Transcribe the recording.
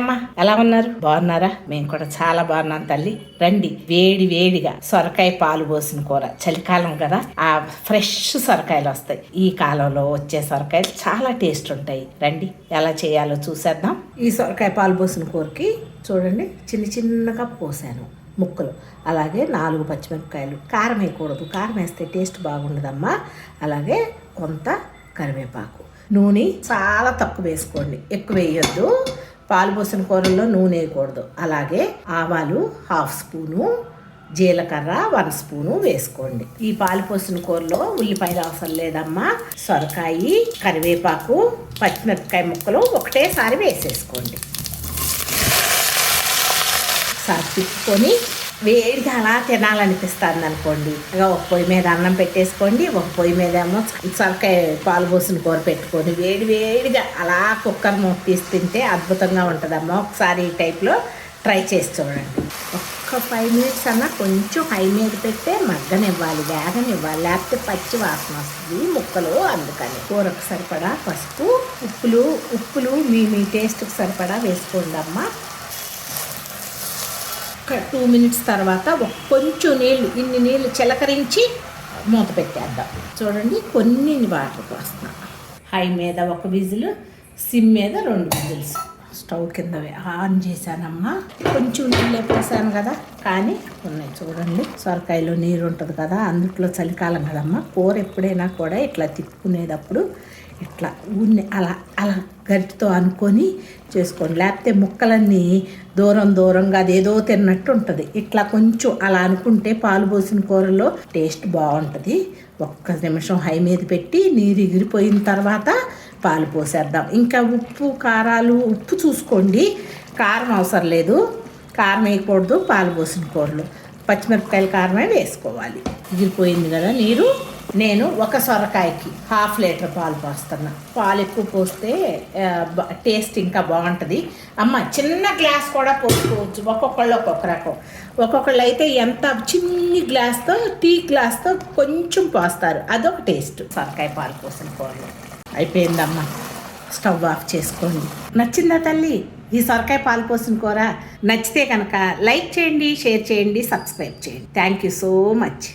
అమ్మ, ఎలా ఉన్నారు? బాగున్నారా? మేము కూడా చాలా బాగున్నాం తల్లి. రండి, వేడి వేడిగా సొరకాయ పాలు పోసిన కూర. చలికాలం కదా, ఆ ఫ్రెష్ సొరకాయలు వస్తాయి. ఈ కాలంలో వచ్చే సొరకాయలు చాలా టేస్ట్ ఉంటాయి. రండి, ఎలా చేయాలో చూసేద్దాం. ఈ సొరకాయ పాలు పోసిన కూరకి చూడండి, చిన్న చిన్నగా పోసాను ముక్కలు. అలాగే 4 పచ్చిమిరపకాయలు. కారం వేయకూడదు, కారం వేస్తే టేస్ట్ బాగుండదమ్మా. అలాగే కొంత కరివేపాకు. నూనె చాలా తక్కువ వేసుకోండి, ఎక్కువ వేయొద్దు. పాలు పోసిన కూరల్లో నూనె వేయకూడదు. అలాగే ఆవాలు 1/2 స్పూను, జీలకర్ర 1 స్పూను వేసుకోండి. ఈ పాలు పోసిన కూరలో ఉల్లిపాయలు అవసరం లేదమ్మా. సొరకాయ, కరివేపాకు, పచ్చిమిరపకాయ ముక్కలు ఒకటేసారి వేసేసుకోండి. సారి తిప్పుకొని వేడిగా అలా తినాలనిపిస్తుంది అనుకోండి, ఒక పొయ్యి మీద అన్నం పెట్టేసుకోండి, ఒక పొయ్యి మీద ఏమో సొరకాయ పాలు పోసిన కూర పెట్టుకొని వేడి వేడిగా అలా కుక్కర్ మూత తీసి తింటే అద్భుతంగా ఉంటుందమ్మా. ఒకసారి ఈ టైప్లో ట్రై చేసి చూడండి. ఒక్క 5 మినిట్స్ అన్నా కొంచెం హై మీద పెట్టే మగ్గనివ్వాలి, వేగనివ్వాలి, లేకపోతే పచ్చి వాసన వస్తుంది ముక్కలు. అందుకని కూరకు సరిపడా పసుపు, ఉప్పులు మీ టేస్ట్కి సరిపడా వేసుకోండి అమ్మా. 2 మినిట్స్ తర్వాత కొంచెం నీళ్ళు, ఇన్ని నీళ్ళు చిలకరించి మూత పెట్టేద్దాం. చూడండి, కొన్ని వాటర్ పోస్తున్నా. హై మీద 1 విజిల్, సిమ్ మీద 2 విజిల్స్. స్టవ్ కింద ఆన్ చేశానమ్మా. కొంచెం నీళ్ళే పోసాను కదా, కానీ ఉన్నాయి. చూడండి, సొరకాయలో నీరు ఉంటుంది కదా, అందుట్లో చలికాలం కదమ్మా. కూర ఎప్పుడైనా కూడా ఇట్లా తిప్పుకునేటప్పుడు ఇట్లా ఊరిని అలా గరిటితో అనుకొని చేసుకోండి, లేకపోతే ముక్కలన్నీ దూరంగా అదేదో తిన్నట్టు ఉంటుంది. ఇట్లా కొంచెం అలా అనుకుంటే పాలు పోసిన కూరలో టేస్ట్ బాగుంటుంది. 1 నిమిషం హై మీద పెట్టి నీరు ఎగిరిపోయిన తర్వాత పాలు పోసేద్దాం. ఇంకా ఉప్పు చూసుకోండి, కారం అవసరం లేదు, కారం వేయకూడదు పాలు పోసిన కూరలో. పచ్చిమిరపకాయల కారమే వేసుకోవాలి. ఎగిరిపోయింది కదా నీరు. నేను 1 సొరకాయకి 1/2 లీటర్ పాలు పోస్తున్నా. పాలు ఎక్కువ పోస్తే టేస్ట్ ఇంకా బాగుంటుంది అమ్మ. చిన్న గ్లాస్ కూడా పోసుకోవచ్చు, ఒక్కొక్కళ్ళు ఒక్కొక్క రకం. ఒక్కొక్కళ్ళు అయితే ఎంత చిన్ని గ్లాస్తో, టీ గ్లాస్తో కొంచెం పోస్తారు, అదొక టేస్ట్. సొరకాయ పాలు పోసిన కూరలో అయిపోయిందమ్మా. స్టవ్ ఆఫ్ చేసుకోండి. నచ్చిందా తల్లి ఈ సొరకాయ పాలు పోసిన కూర? నచ్చితే కనుక లైక్ చేయండి, షేర్ చేయండి, సబ్స్క్రైబ్ చేయండి. Thank you so much.